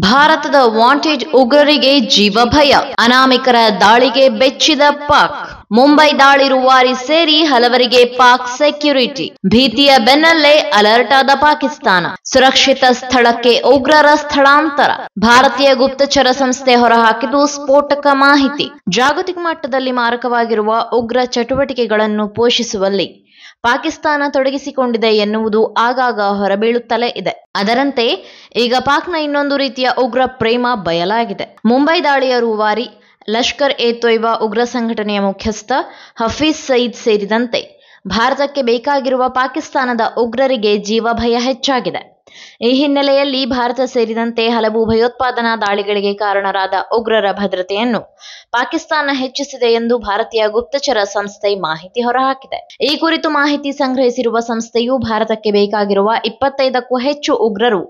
ಭಾರತದ ವಾಂಟೆಡ್ ಉಗ್ರರಿಗೆ ಜೀವಭಯ, ಅನಾಮಿಕರ ದಾಳಿಗೆ ಬೆಚ್ಚಿದ ಪಾಕ್. ಮುಂಬೈ ದಾಳಿ ರೂವಾರಿ ಸೇರಿ ಹಲವರಿಗೆ ಪಾಕ್ ಸೆಕ್ಯುರಿಟಿ. ಭೀತಿಯ ಬೆನ್ನಲ್ಲೇ ಅಲರ್ಟ್ ಆದ ಪಾಕಿಸ್ತಾನ. ಸುರಕ್ಷಿತ ಸ್ಥಳಕ್ಕೆ ಉಗ್ರರ ಸ್ಥಳಾಂತರ. ಭಾರತೀಯ ಗುಪ್ತಚರ ಸಂಸ್ಥೆ ಹೊರಹಾಕಿದ್ದು ಸ್ಫೋಟಕ ಮಾಹಿತಿ. ಜಾಗತಿಕ ಮಟ್ಟದಲ್ಲಿ ಮಾರಕವಾಗಿರುವ ಉಗ್ರ ಚಟುವಟಿಕೆಗಳನ್ನು ಪೋಷಿಸುವಲ್ಲಿ ಪಾಕಿಸ್ತಾನ ತೊಡಗಿಸಿಕೊಂಡಿದೆ ಎನ್ನುವುದು ಆಗಾಗ ಹೊರಬೀಳುತ್ತಲೇ ಇದೆ. ಅದರಂತೆ ಈಗ ಪಾಕ್ನ ಇನ್ನೊಂದು ರೀತಿಯ ಉಗ್ರ ಪ್ರೇಮ ಬಯಲಾಗಿದೆ. ಮುಂಬೈ ದಾಳಿಯ ರೂವಾರಿ ಲಷ್ಕರ್ ಎ ತೊಯ್ಬಾ ಉಗ್ರ ಸಂಘಟನೆಯ ಮುಖ್ಯಸ್ಥ ಹಫೀಜ್ ಸಯೀದ್ ಸೇರಿದಂತೆ ಭಾರತಕ್ಕೆ ಬೇಕಾಗಿರುವ ಪಾಕಿಸ್ತಾನದ ಉಗ್ರರಿಗೆ ಜೀವಭಯ ಹೆಚ್ಚಾಗಿದೆ. ಈ ಹಿನ್ನೆಲೆಯಲ್ಲಿ ಭಾರತ ಸೇರಿದಂತೆ ಹಲವು ಭಯೋತ್ಪಾದನಾ ದಾಳಿಗಳಿಗೆ ಕಾರಣರಾದ ಉಗ್ರರ ಭದ್ರತೆಯನ್ನು ಪಾಕಿಸ್ತಾನ ಹೆಚ್ಚಿಸಿದೆ ಎಂದು ಭಾರತೀಯ ಗುಪ್ತಚರ ಸಂಸ್ಥೆ ಮಾಹಿತಿ ಹೊರಹಾಕಿದೆ. ಈ ಕುರಿತು ಮಾಹಿತಿ ಸಂಗ್ರಹಿಸಿರುವ ಸಂಸ್ಥೆಯು ಭಾರತಕ್ಕೆ ಬೇಕಾಗಿರುವ 25ಕ್ಕೂ ಹೆಚ್ಚು ಉಗ್ರರು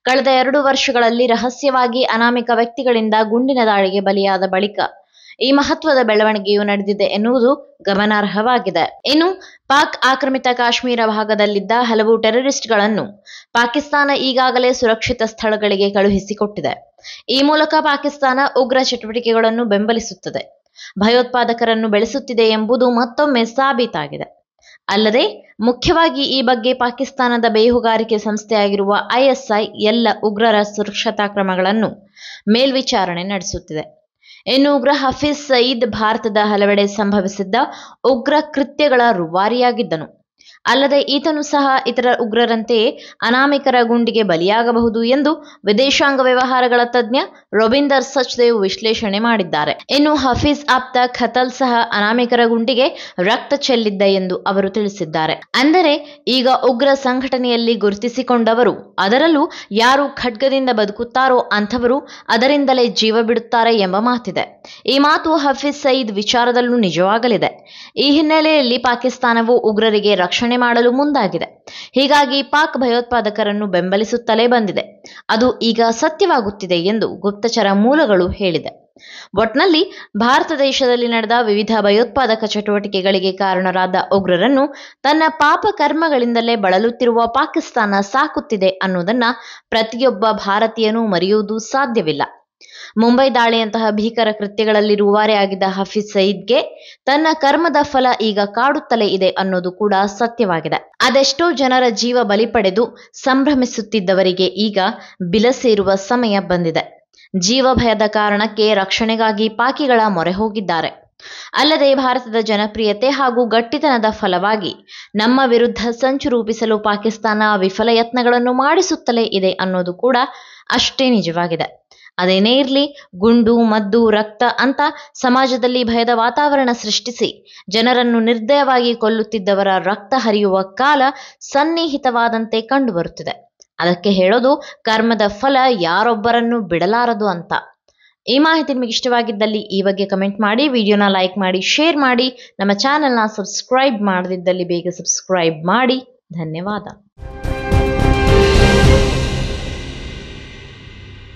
ಕಳೆದ 2 ವರ್ಷಗಳಲ್ಲಿ ರಹಸ್ಯವಾಗಿ ಅನಾಮಿಕ ವ್ಯಕ್ತಿಗಳಿಂದ ಗುಂಡಿನ ದಾಳಿಗೆ ಬಲಿಯಾದ ಬಳಿಕ ಈ ಮಹತ್ವದ ಬೆಳವಣಿಗೆಯು ನಡೆದಿದೆ ಎನ್ನುವುದು ಗಮನಾರ್ಹವಾಗಿದೆ. ಇನ್ನು ಪಾಕ್ ಆಕ್ರಮಿತ ಕಾಶ್ಮೀರ ಭಾಗದಲ್ಲಿದ್ದ ಹಲವು ಟೆರರಿಸ್ಟ್ಗಳನ್ನು ಪಾಕಿಸ್ತಾನ ಈಗಾಗಲೇ ಸುರಕ್ಷಿತ ಸ್ಥಳಗಳಿಗೆ ಕಳುಹಿಸಿಕೊಟ್ಟಿದೆ. ಈ ಮೂಲಕ ಪಾಕಿಸ್ತಾನ ಉಗ್ರ ಚಟುವಟಿಕೆಗಳನ್ನು ಬೆಂಬಲಿಸುತ್ತದೆ, ಭಯೋತ್ಪಾದಕರನ್ನು ಬೆಳೆಸುತ್ತಿದೆ ಎಂಬುದು ಮತ್ತೊಮ್ಮೆ ಸಾಬೀತಾಗಿದೆ. ಅಲ್ಲದೆ ಮುಖ್ಯವಾಗಿ ಈ ಬಗ್ಗೆ ಪಾಕಿಸ್ತಾನದ ಬೇಹುಗಾರಿಕೆ ಸಂಸ್ಥೆಯಾಗಿರುವ ISI ಎಲ್ಲ ಉಗ್ರರ ಸುರಕ್ಷತಾ ಕ್ರಮಗಳನ್ನು ಮೇಲ್ವಿಚಾರಣೆ ನಡೆಸುತ್ತಿದೆ. ಇನ್ನು ಉಗ್ರ ಹಫೀಜ್ ಸಯೀದ್ ಭಾರತದ ಹಲವೆಡೆ ಸಂಭವಿಸಿದ್ದ ಉಗ್ರ ಕೃತ್ಯಗಳ ರೂವಾರಿಯಾಗಿದ್ದನು. ಅಲ್ಲದೆ ಈತನು ಸಹ ಇತರ ಉಗ್ರರಂತೆಯೇ ಅನಾಮಿಕರ ಗುಂಡಿಗೆ ಬಲಿಯಾಗಬಹುದು ಎಂದು ವಿದೇಶಾಂಗ ವ್ಯವಹಾರಗಳ ತಜ್ಞ ರವೀಂದರ್ ಸಚ್ದೇವ್ ವಿಶ್ಲೇಷಣೆ ಮಾಡಿದ್ದಾರೆ. ಇನ್ನು ಹಫೀಜ್ ಆಪ್ತ ಖತಲ್ ಸಹ ಅನಾಮಿಕರ ಗುಂಡಿಗೆ ರಕ್ತ ಚೆಲ್ಲಿದ್ದ ಎಂದು ಅವರು ತಿಳಿಸಿದ್ದಾರೆ. ಅಂದರೆ ಈಗ ಉಗ್ರ ಸಂಘಟನೆಯಲ್ಲಿ ಗುರುತಿಸಿಕೊಂಡವರು, ಅದರಲ್ಲೂ ಯಾರು ಖಡ್ಗದಿಂದ ಬದುಕುತ್ತಾರೋ ಅಂಥವರು ಅದರಿಂದಲೇ ಜೀವ ಬಿಡುತ್ತಾರೆ ಎಂಬ ಮಾತಿದೆ. ಈ ಮಾತು ಹಫೀಜ್ ಸಯೀದ್ ವಿಚಾರದಲ್ಲೂ ನಿಜವಾಗಲಿದೆ. ಈ ಹಿನ್ನೆಲೆಯಲ್ಲಿ ಪಾಕಿಸ್ತಾನವು ಉಗ್ರರಿಗೆ ರಕ್ಷಣೆ ಮಾಡಲು ಮುಂದಾಗಿದೆ. ಹೀಗಾಗಿ ಪಾಕ್ ಭಯೋತ್ಪಾದಕರನ್ನು ಬೆಂಬಲಿಸುತ್ತಲೇ ಬಂದಿದೆ. ಅದು ಈಗ ಸತ್ಯವಾಗುತ್ತಿದೆ ಎಂದು ಗುಪ್ತಚರ ಮೂಲಗಳು ಹೇಳಿದೆ. ಒಟ್ನಲ್ಲಿ ಭಾರತ ದೇಶದಲ್ಲಿ ನಡೆದ ವಿವಿಧ ಭಯೋತ್ಪಾದಕ ಚಟುವಟಿಕೆಗಳಿಗೆ ಕಾರಣರಾದ ಉಗ್ರರನ್ನು ತನ್ನ ಪಾಪ ಕರ್ಮಗಳಿಂದಲೇ ಬಳಲುತ್ತಿರುವ ಪಾಕಿಸ್ತಾನ ಸಾಕುತ್ತಿದೆ ಅನ್ನೋದನ್ನ ಪ್ರತಿಯೊಬ್ಬ ಭಾರತೀಯನೂ ಮರೆಯುವುದು ಸಾಧ್ಯವಿಲ್ಲ. ಮುಂಬೈ ದಾಳಿಯಂತಹ ಭೀಕರ ಕೃತ್ಯಗಳಲ್ಲಿ ರೂವಾರಿಯಾಗಿದ್ದ ಹಫೀಜ್ ಸಯೀದ್ಗೆ ತನ್ನ ಕರ್ಮದ ಫಲ ಈಗ ಕಾಡುತ್ತಲೇ ಇದೆ ಅನ್ನೋದು ಕೂಡ ಸತ್ಯವಾಗಿದೆ. ಅದೆಷ್ಟೋ ಜನರ ಜೀವ ಬಲಿ ಪಡೆದು ಸಂಭ್ರಮಿಸುತ್ತಿದ್ದವರಿಗೆ ಈಗ ಬಿಲಸೇರುವ ಸಮಯ ಬಂದಿದೆ. ಜೀವ ಭಯದ ಕಾರಣಕ್ಕೆ ರಕ್ಷಣೆಗಾಗಿ ಪಾಕಿಗಳ ಮೊರೆ ಹೋಗಿದ್ದಾರೆ. ಅಲ್ಲದೆ ಭಾರತದ ಜನಪ್ರಿಯತೆ ಹಾಗೂ ಗಟ್ಟಿತನದ ಫಲವಾಗಿ ನಮ್ಮ ವಿರುದ್ಧ ಸಂಚು ರೂಪಿಸಲು ಪಾಕಿಸ್ತಾನ ವಿಫಲ ಯತ್ನಗಳನ್ನು ಮಾಡಿಸುತ್ತಲೇ ಇದೆ ಅನ್ನೋದು ಕೂಡ ಅಷ್ಟೇ ನಿಜವಾಗಿದೆ. ಅದೇನೇ ಇರಲಿ, ಗುಂಡು, ಮದ್ದು, ರಕ್ತ ಅಂತ ಸಮಾಜದಲ್ಲಿ ಭಯದ ವಾತಾವರಣ ಸೃಷ್ಟಿಸಿ ಜನರನ್ನು ನಿರ್ದಯವಾಗಿ ಕೊಲ್ಲುತ್ತಿದ್ದವರ ರಕ್ತ ಹರಿಯುವ ಕಾಲ ಸನ್ನಿಹಿತವಾದಂತೆ ಕಂಡುಬರುತ್ತಿದೆ. ಅದಕ್ಕೆ ಹೇಳೋದು ಕರ್ಮದ ಫಲ ಯಾರೊಬ್ಬರನ್ನು ಬಿಡಲಾರದು ಅಂತ. ಈ ಮಾಹಿತಿ ನಿಮಗೆ ಇಷ್ಟವಾಗಿದ್ದಲ್ಲಿ ಈ ಬಗ್ಗೆ ಕಮೆಂಟ್ ಮಾಡಿ, ವಿಡಿಯೋನ ಲೈಕ್ ಮಾಡಿ, ಶೇರ್ ಮಾಡಿ. ನಮ್ಮ ಚಾನೆಲ್ನ ಸಬ್ಸ್ಕ್ರೈಬ್ ಮಾಡದಿದ್ದಲ್ಲಿ ಬೇಗ ಸಬ್ಸ್ಕ್ರೈಬ್ ಮಾಡಿ. ಧನ್ಯವಾದ.